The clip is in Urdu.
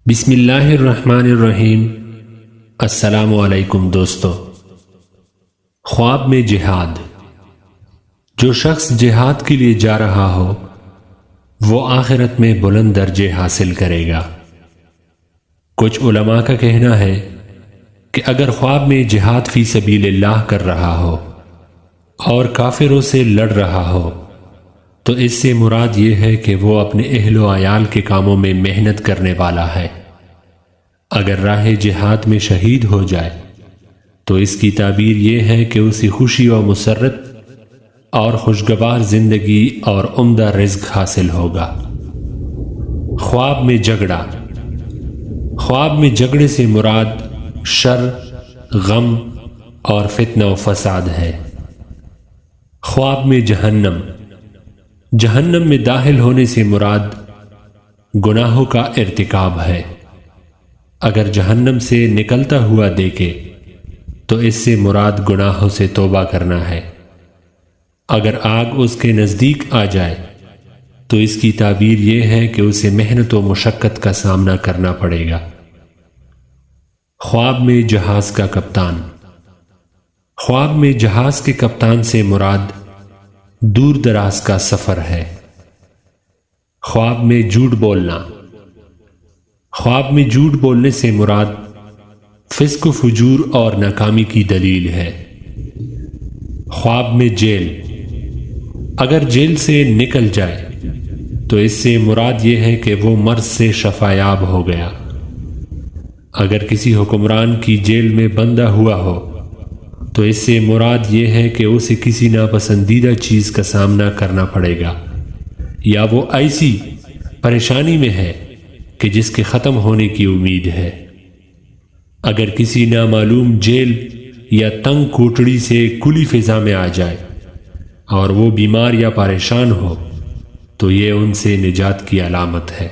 بسم اللہ الرحمن الرحیم۔ السلام علیکم دوستو۔ خواب میں جہاد۔ جو شخص جہاد کے لیے جا رہا ہو وہ آخرت میں بلند درجے حاصل کرے گا۔ کچھ علماء کا کہنا ہے کہ اگر خواب میں جہاد فی سبیل اللہ کر رہا ہو اور کافروں سے لڑ رہا ہو تو اس سے مراد یہ ہے کہ وہ اپنے اہل و عیال کے کاموں میں محنت کرنے والا ہے۔ اگر راہ جہاد میں شہید ہو جائے تو اس کی تعبیر یہ ہے کہ اسے خوشی و مسرت اور خوشگوار زندگی اور عمدہ رزق حاصل ہوگا۔ خواب میں جھگڑا۔ خواب میں جھگڑے سے مراد شر، غم اور فتنہ و فساد ہے۔ خواب میں جہنم۔ جہنم میں داخل ہونے سے مراد گناہوں کا ارتکاب ہے۔ اگر جہنم سے نکلتا ہوا دیکھے تو اس سے مراد گناہوں سے توبہ کرنا ہے۔ اگر آگ اس کے نزدیک آ جائے تو اس کی تعبیر یہ ہے کہ اسے محنت و مشقت کا سامنا کرنا پڑے گا۔ خواب میں جہاز کا کپتان۔ خواب میں جہاز کے کپتان سے مراد دور دراز کا سفر ہے۔ خواب میں جھوٹ بولنا۔ خواب میں جھوٹ بولنے سے مراد فسق و فجور اور ناکامی کی دلیل ہے۔ خواب میں جیل۔ اگر جیل سے نکل جائے تو اس سے مراد یہ ہے کہ وہ مرض سے شفا یاب ہو گیا۔ اگر کسی حکمران کی جیل میں بندہ ہوا ہو تو اس سے مراد یہ ہے کہ اسے کسی ناپسندیدہ چیز کا سامنا کرنا پڑے گا، یا وہ ایسی پریشانی میں ہے کہ جس کے ختم ہونے کی امید ہے۔ اگر کسی نامعلوم جیل یا تنگ کوٹڑی سے کھلی فضا میں آ جائے اور وہ بیمار یا پریشان ہو تو یہ ان سے نجات کی علامت ہے۔